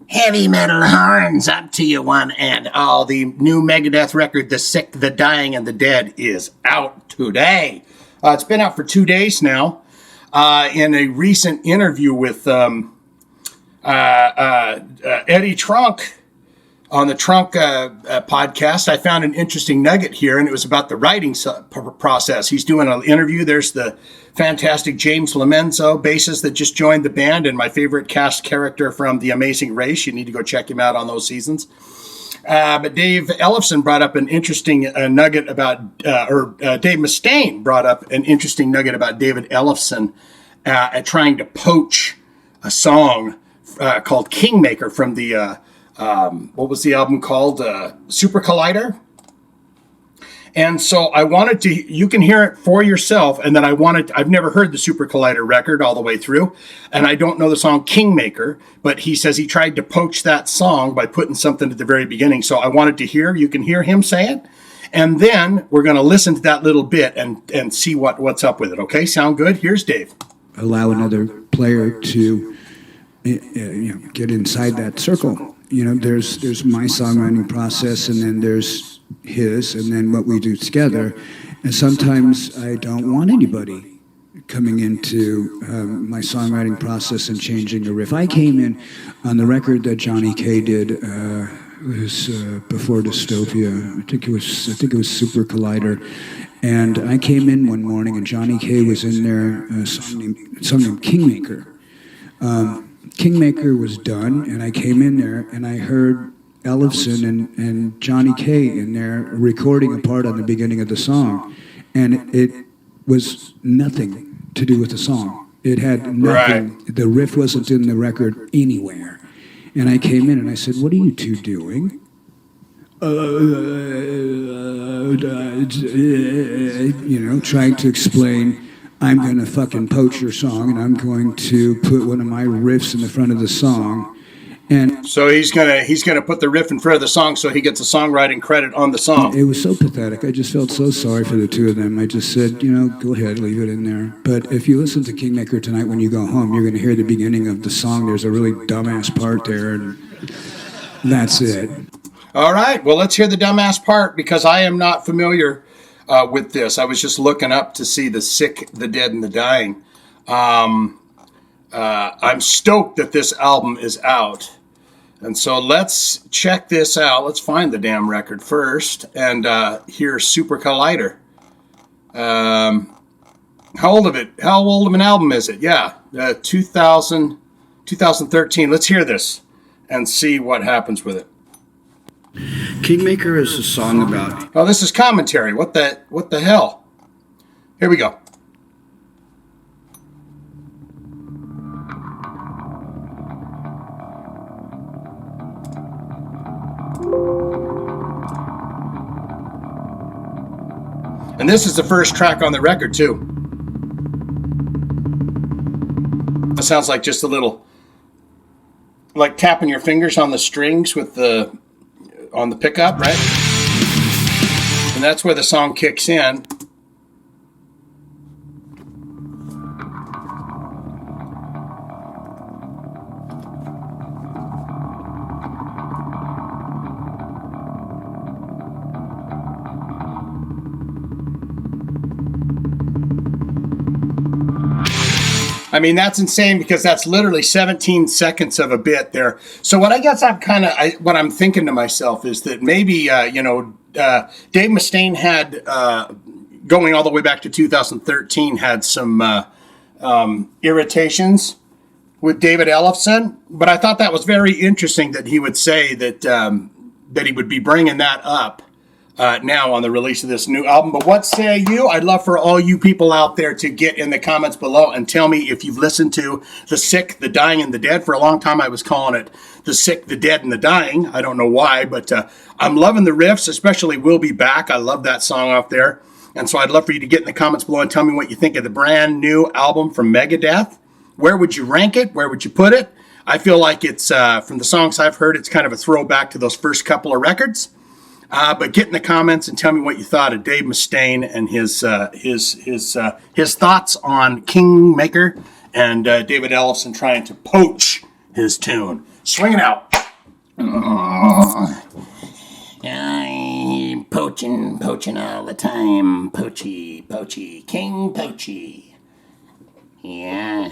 Heavy metal horns up to you one and all. The new Megadeth record, The Sick, The Dying, and The Dead, is out today. It's been out for 2 days now. In a recent interview with Eddie Trunk on the Trunk podcast, I found an interesting nugget here, and it was about the writing process. He's doing an interview. There's the fantastic James Lomenzo, bassist that just joined the band, and my favorite cast character from The Amazing Race. You need to go check him out on those seasons. But Dave Ellefson brought up an interesting nugget about, Dave Mustain brought up an interesting nugget about David Ellefson at trying to poach a song called Kingmaker from the, what was the album called? Super Collider. And so I wanted to, you can hear it for yourself. And then I've never heard the Super Collider record all the way through. And I don't know the song Kingmaker, but he says he tried to poach that song by putting something at the very beginning. So I wanted to hear, you can hear him say it. And then we're going to listen to that little bit and see what's up with it. Okay, sound good? Here's Dave. Allow another player to get inside that circle. There's my songwriting process, and then there's his, and then what we do together. And sometimes I don't want anybody coming into my songwriting process and changing the riff. I came in on the record that Johnny K did. It was before Dystopia. I think it was Super Collider. And I came in one morning, and Johnny K was in there, a song named Kingmaker. Kingmaker was done, and I came in there, and I heard Ellefson and Johnny K in there recording a part on the beginning of the song, and it was nothing to do with the song. It had nothing. Right. The riff wasn't in the record anywhere. And I came in and I said, "What are you two doing?" Trying to explain, I'm going to fucking poach your song, and I'm going to put one of my riffs in the front of the song. And so he's gonna put the riff in front of the song so he gets a songwriting credit on the song. It was so pathetic. I just felt so sorry for the two of them. I just said, go ahead, leave it in there. But if you listen to Kingmaker tonight when you go home, you're going to hear the beginning of the song. There's a really dumbass part there, and that's it. All right. Well, let's hear the dumbass part, because I am not familiar with this. I was just looking up to see The Sick, The Dead, and The Dying. I'm stoked that this album is out. And so let's check this out. Let's find the damn record first. And here's Super Collider. How old of an album is it? Yeah, 2013. Let's hear this and see what happens with it. Kingmaker is a song about... Oh, this is commentary. What the hell? Here we go. And this is the first track on the record, too. It sounds like just a little, like tapping your fingers on the strings on the pickup, right? And that's where the song kicks in. I mean, that's insane, because that's literally 17 seconds of a bit there. So what I guess what I'm thinking to myself is that maybe, Dave Mustain had, going all the way back to 2013, had some irritations with David Ellefson. But I thought that was very interesting that he would say that he would be bringing that up now on the release of this new album. But what say you? I'd love for all you people out there to get in the comments below and tell me if you've listened to The Sick, The Dying, and The Dead. For a long time, I was calling it The Sick, The Dead, and The Dying. I don't know why, but I'm loving the riffs, especially We'll Be Back. I love that song off there. And so I'd love for you to get in the comments below and tell me what you think of the brand new album from Megadeth. Where would you rank it? Where would you put it? I feel like it's, from the songs I've heard, it's kind of a throwback to those first couple of records. But get in the comments and tell me what you thought of Dave Mustain and his thoughts on Kingmaker and David Ellefson trying to poach his tune. Swing it out. I'm poaching all the time. Poachy, King Poachy. Yeah.